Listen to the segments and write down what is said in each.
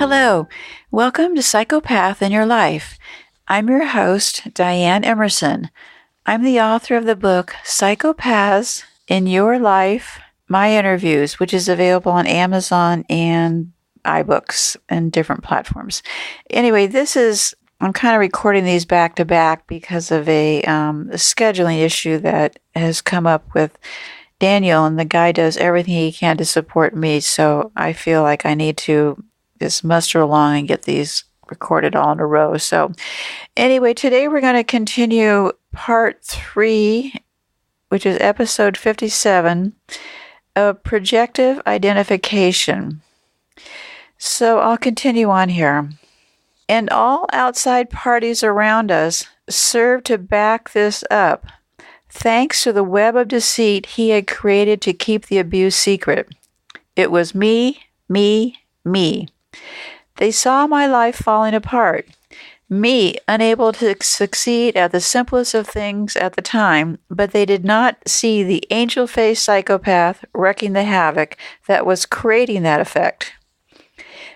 Hello, welcome to Psychopath in Your Life. I'm your host, Dianne Emerson. I'm the author of the book Psychopaths in Your Life, My Interviews, which is available on Amazon and iBooks and different platforms. Anyway, I'm kind of recording these back to back because of a scheduling issue that has come up with Daniel, and the guy does everything he can to support me, so I feel like I need to just muster along and get these recorded all in a row. So anyway, today we're going to continue part 3, which is episode 57 of Projective Identification. So I'll continue on here. And all outside parties around us serve to back this up, thanks to the web of deceit he had created to keep the abuse secret. It was me, me, me. They saw my life falling apart, me unable to succeed at the simplest of things at the time, but they did not see the angel-faced psychopath wreaking the havoc that was creating that effect.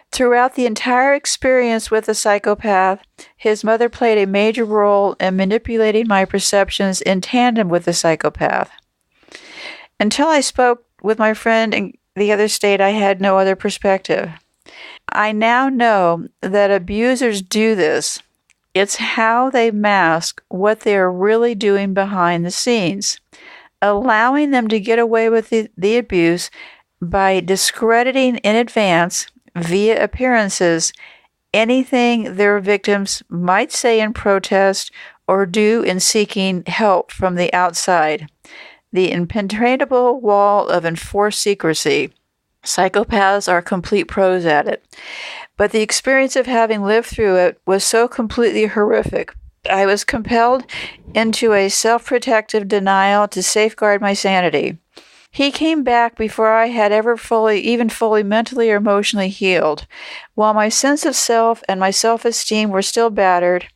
Throughout the entire experience with the psychopath, his mother played a major role in manipulating my perceptions in tandem with the psychopath. Until I spoke with my friend in the other state, I had no other perspective. I now know that abusers do this. It's how they mask what they are really doing behind the scenes, allowing them to get away with the abuse by discrediting in advance, via appearances, anything their victims might say in protest or do in seeking help from the outside. The impenetrable wall of enforced secrecy. Psychopaths are complete pros at it. But the experience of having lived through it was so completely horrific. I was compelled into a self-protective denial to safeguard my sanity. He came back before I had ever fully mentally or emotionally healed. While my sense of self and my self-esteem were still battered,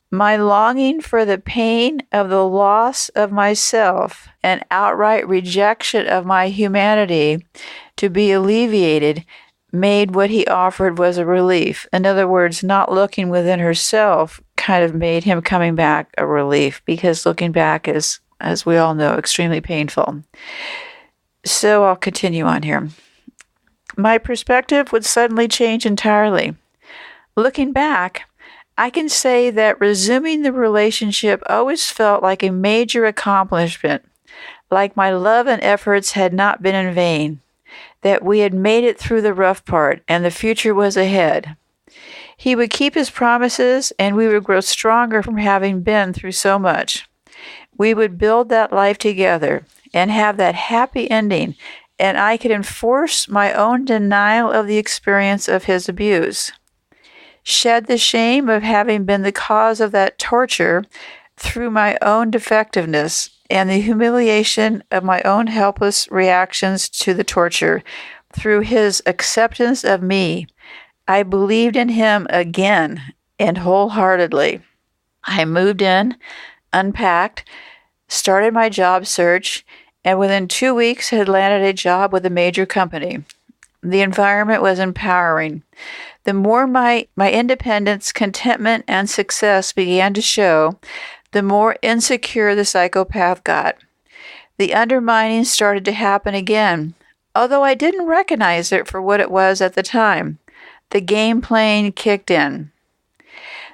my longing for the pain of the loss of myself and outright rejection of my humanity to be alleviated made what he offered was a relief. In other words, not looking within herself kind of made him coming back a relief, because looking back is, as we all know, extremely painful. So I'll continue on here. My perspective would suddenly change entirely. Looking back, I can say that resuming the relationship always felt like a major accomplishment, like my love and efforts had not been in vain, that we had made it through the rough part and the future was ahead. He would keep his promises and we would grow stronger from having been through so much. We would build that life together and have that happy ending, and I could enforce my own denial of the experience of his abuse. Shed the shame of having been the cause of that torture through my own defectiveness and the humiliation of my own helpless reactions to the torture through his acceptance of me. I believed in him again and wholeheartedly. I moved in, unpacked, started my job search, and within 2 weeks had landed a job with a major company. The environment was empowering. The more my independence, contentment, and success began to show, the more insecure the psychopath got. The undermining started to happen again, although I didn't recognize it for what it was at the time. The game playing kicked in.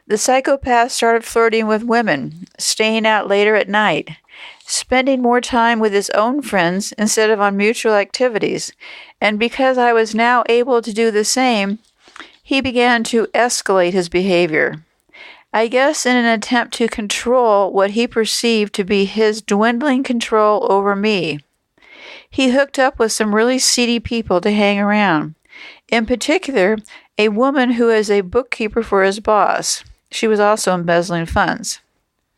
The psychopath started flirting with women, staying out later at night, spending more time with his own friends instead of on mutual activities, and because I was now able to do the same, he began to escalate his behavior. I guess in an attempt to control what he perceived to be his dwindling control over me. He hooked up with some really seedy people to hang around. In particular, a woman who is a bookkeeper for his boss. She was also embezzling funds.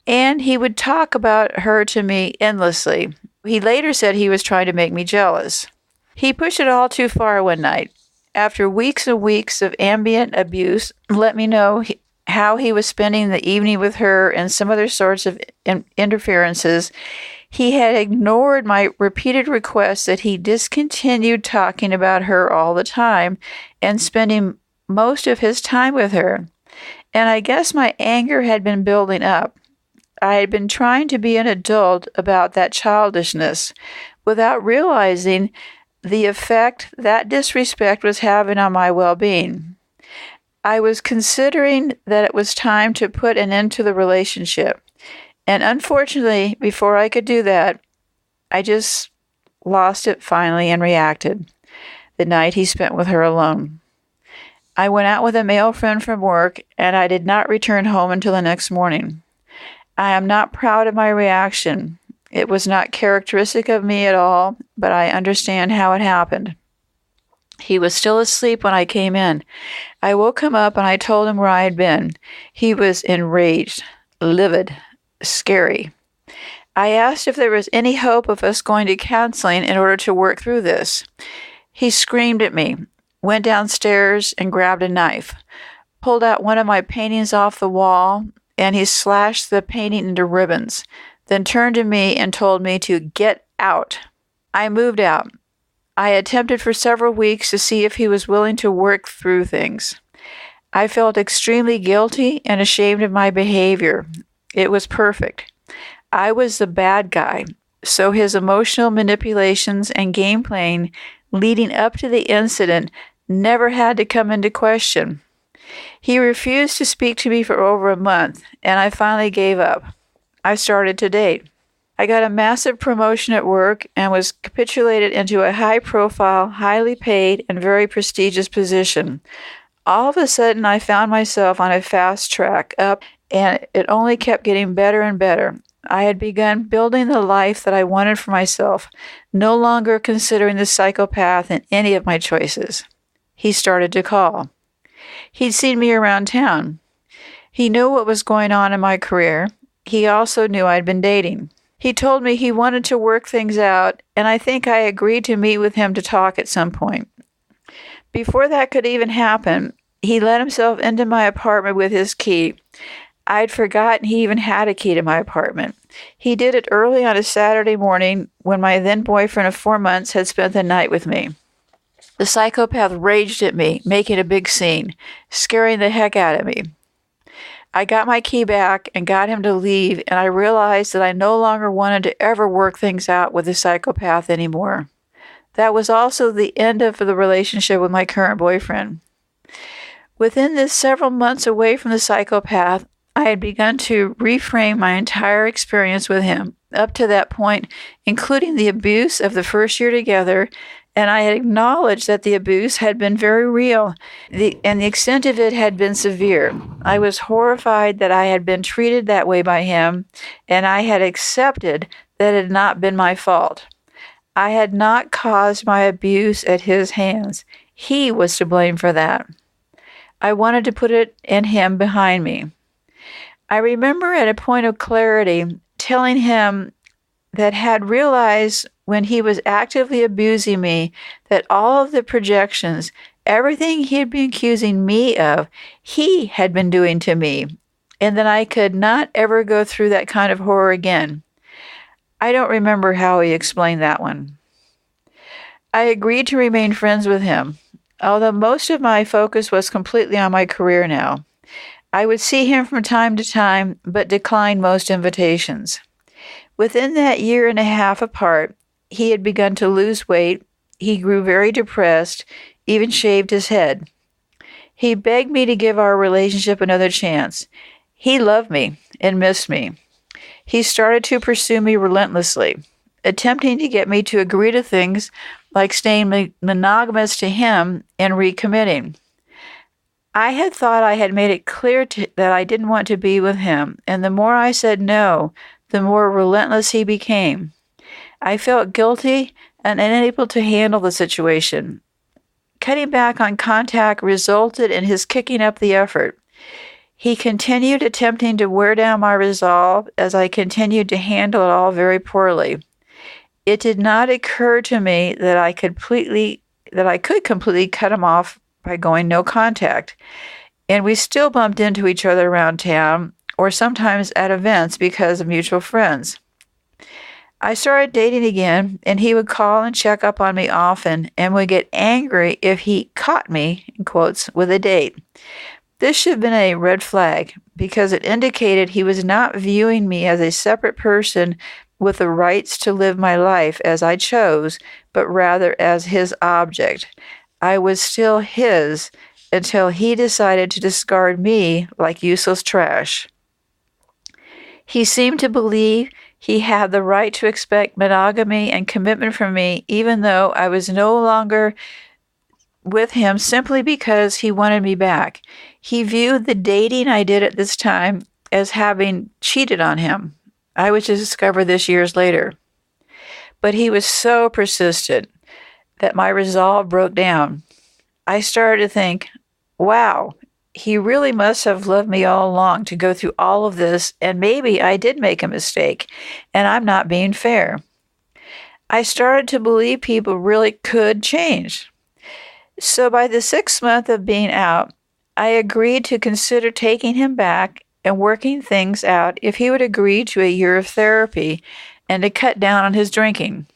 And he would talk about her to me endlessly. He later said he was trying to make me jealous. He pushed it all too far one night. After weeks and weeks of ambient abuse, let me know how he was spending the evening with her and some other sorts of interferences. He had ignored my repeated requests that he discontinued talking about her all the time and spending most of his time with her, and I guess my anger had been building up. I had been trying to be an adult about that childishness without realizing the effect that disrespect was having on my well-being. I was considering that it was time to put an end to the relationship, and unfortunately, before I could do that, I just lost it finally and reacted the night he spent with her alone. I went out with a male friend from work, and I did not return home until the next morning. I am not proud of my reaction. It was not characteristic of me at all, but I understand how it happened. He was still asleep when I came in. I woke him up and I told him where I had been. He was enraged, livid, scary. I asked if there was any hope of us going to counseling in order to work through this. He screamed at me, went downstairs and grabbed a knife, pulled out one of my paintings off the wall, and he slashed the painting into ribbons, then turned to me and told me to get out. I moved out. I attempted for several weeks to see if he was willing to work through things. I felt extremely guilty and ashamed of my behavior. It was perfect. I was the bad guy, so his emotional manipulations and game playing leading up to the incident never had to come into question. He refused to speak to me for over a month, and I finally gave up. I started to date. I got a massive promotion at work and was capitulated into a high-profile, highly paid, and very prestigious position. All of a sudden, I found myself on a fast track up, and it only kept getting better and better. I had begun building the life that I wanted for myself, no longer considering the psychopath in any of my choices. He started to call. He'd seen me around town. He knew what was going on in my career. He also knew I'd been dating. He told me he wanted to work things out, and I think I agreed to meet with him to talk at some point. Before that could even happen, he let himself into my apartment with his key. I'd forgotten he even had a key to my apartment. He did it early on a Saturday morning when my then boyfriend of 4 months had spent the night with me. The psychopath raged at me, making a big scene, scaring the heck out of me. I got my key back and got him to leave, and I realized that I no longer wanted to ever work things out with the psychopath anymore. That was also the end of the relationship with my current boyfriend. Within this several months away from the psychopath, I had begun to reframe my entire experience with him, up to that point, including the abuse of the first year together, and I had acknowledged that the abuse had been very real, and the extent of it had been severe. I was horrified that I had been treated that way by him, and I had accepted that it had not been my fault. I had not caused my abuse at his hands. He was to blame for that. I wanted to put it and him behind me. I remember at a point of clarity telling him that had realized when he was actively abusing me that all of the projections, everything he had been accusing me of, he had been doing to me, and that I could not ever go through that kind of horror again. I don't remember how he explained that one. I agreed to remain friends with him, although most of my focus was completely on my career now. I would see him from time to time, but declined most invitations. Within that year and a half apart, he had begun to lose weight. He grew very depressed, even shaved his head. He begged me to give our relationship another chance. He loved me and missed me. He started to pursue me relentlessly, attempting to get me to agree to things like staying monogamous to him and recommitting. I had thought I had made it clear that I didn't want to be with him, and the more I said no, the more relentless he became. I felt guilty and unable to handle the situation. Cutting back on contact resulted in his kicking up the effort. He continued attempting to wear down my resolve as I continued to handle it all very poorly. It did not occur to me that I could completely cut him off by going no contact, and we still bumped into each other around town or sometimes at events because of mutual friends. I started dating again, and he would call and check up on me often and would get angry if he caught me, in quotes, with a date. This should have been a red flag because it indicated he was not viewing me as a separate person with the rights to live my life as I chose, but rather as his object. I was still his until he decided to discard me like useless trash. He seemed to believe he had the right to expect monogamy and commitment from me, even though I was no longer with him simply because he wanted me back. He viewed the dating I did at this time as having cheated on him. I was to discover this years later. But he was so persistent that my resolve broke down. I started to think, wow, he really must have loved me all along to go through all of this, and maybe I did make a mistake, and I'm not being fair. I started to believe people really could change. So by the 6th month of being out, I agreed to consider taking him back and working things out if he would agree to a year of therapy and to cut down on his drinking.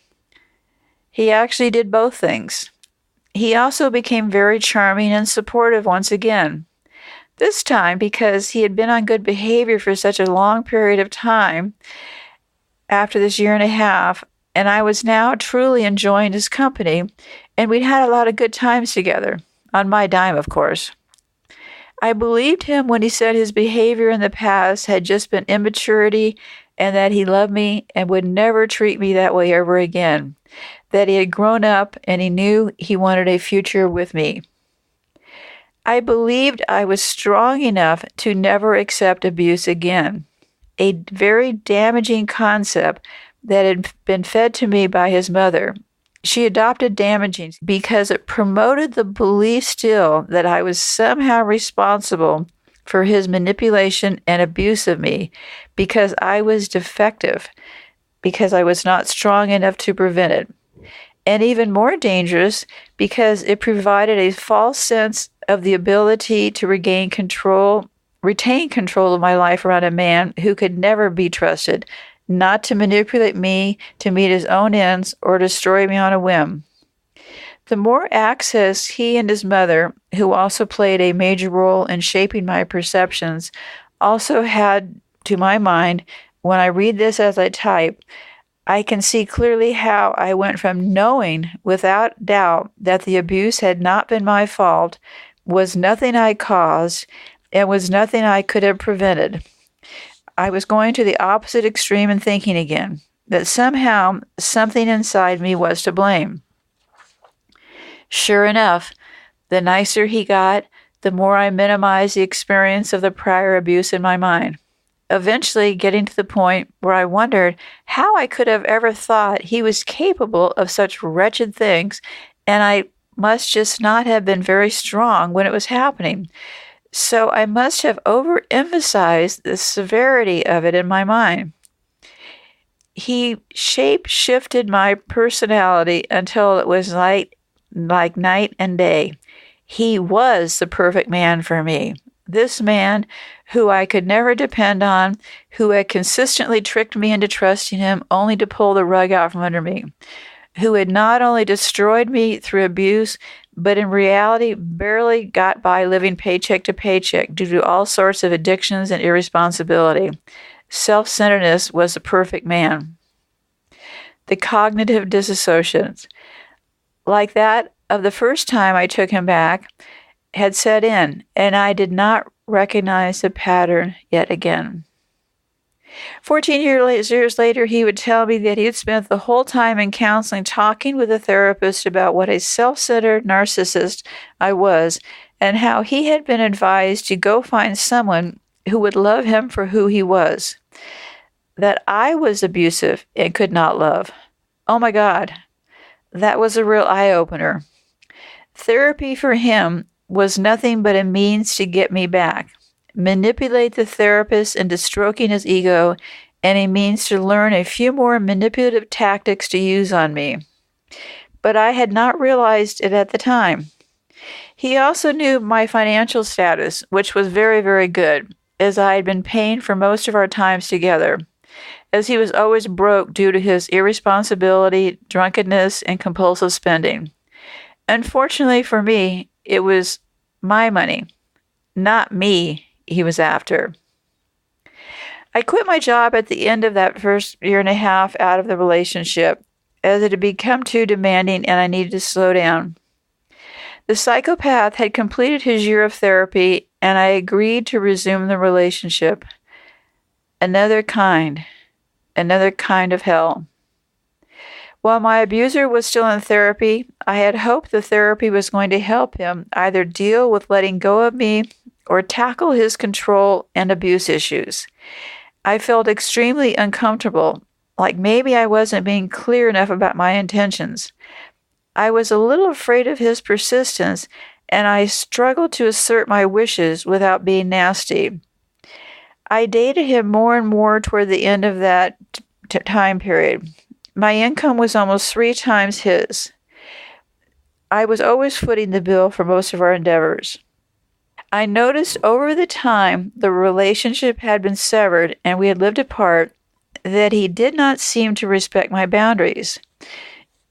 He actually did both things. He also became very charming and supportive once again. This time because he had been on good behavior for such a long period of time after this year and a half, and I was now truly enjoying his company, and we'd had a lot of good times together, on my dime, of course. I believed him when he said his behavior in the past had just been immaturity and that he loved me and would never treat me that way ever again, that he had grown up and he knew he wanted a future with me. I believed I was strong enough to never accept abuse again, a very damaging concept that had been fed to me by his mother. She adopted damaging because it promoted the belief still that I was somehow responsible for his manipulation and abuse of me because I was defective, because I was not strong enough to prevent it. And even more dangerous because it provided a false sense of the ability to retain control of my life around a man who could never be trusted, not to manipulate me to meet his own ends or destroy me on a whim. The more access he and his mother, who also played a major role in shaping my perceptions, also had to my mind, when I read this as I type, I can see clearly how I went from knowing without doubt that the abuse had not been my fault, was nothing I caused, and was nothing I could have prevented. I was going to the opposite extreme in thinking again, that somehow something inside me was to blame. Sure enough, the nicer he got, the more I minimized the experience of the prior abuse in my mind, eventually getting to the point where I wondered how I could have ever thought he was capable of such wretched things, and I must just not have been very strong when it was happening. So I must have overemphasized the severity of it in my mind. He shape-shifted my personality until it was like night and day. He was the perfect man for me. This man who I could never depend on, who had consistently tricked me into trusting him only to pull the rug out from under me, who had not only destroyed me through abuse, but in reality barely got by living paycheck to paycheck due to all sorts of addictions and irresponsibility. Self-centeredness was the perfect man. The cognitive dissociations, like that of the first time I took him back, had set in, and I did not recognize the pattern yet again. 14 years later, he would tell me that he had spent the whole time in counseling talking with a therapist about what a self-centered narcissist I was and how he had been advised to go find someone who would love him for who he was, that I was abusive and could not love. Oh my God, that was a real eye-opener. Therapy for him was nothing but a means to get me back, manipulate the therapist into stroking his ego, and a means to learn a few more manipulative tactics to use on me. But I had not realized it at the time. He also knew my financial status, which was very, very good, as I had been paying for most of our times together. as he was always broke due to his irresponsibility, drunkenness, and compulsive spending. Unfortunately for me, it was my money, not me, he was after. I quit my job at the end of that first year and a half out of the relationship, as it had become too demanding and I needed to slow down. The psychopath had completed his year of therapy, and I agreed to resume the relationship. Another kind of hell. While my abuser was still in therapy, I had hoped the therapy was going to help him either deal with letting go of me or tackle his control and abuse issues. I felt extremely uncomfortable, like maybe I wasn't being clear enough about my intentions. I was a little afraid of his persistence, and I struggled to assert my wishes without being nasty. I dated him more and more toward the end of that time period. My income was almost 3 times his. I was always footing the bill for most of our endeavors. I noticed over the time the relationship had been severed and we had lived apart that he did not seem to respect my boundaries,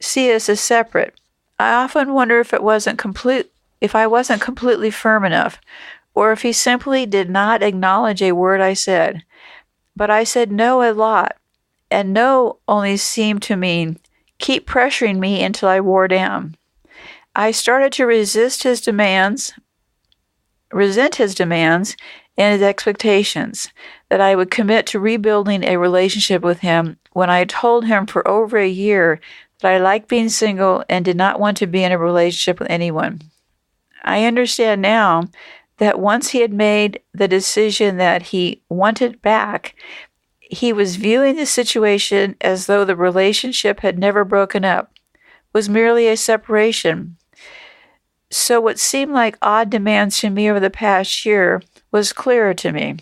see us as separate. I often wonder if I wasn't completely firm enough, or if he simply did not acknowledge a word I said. But I said no a lot, and no only seemed to mean keep pressuring me until I wore down. I started to resent his demands and his expectations, that I would commit to rebuilding a relationship with him when I told him for over a year that I liked being single and did not want to be in a relationship with anyone. I understand now that once he had made the decision that he wanted back, he was viewing the situation as though the relationship had never broken up, was merely a separation. So what seemed like odd demands to me over the past year was clearer to me.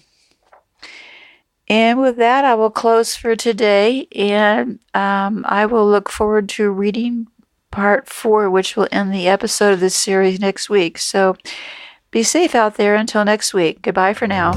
And with that, I will close for today, and I will look forward to reading part 4, which will end the episode of this series next week. So be safe out there until next week. Goodbye for now.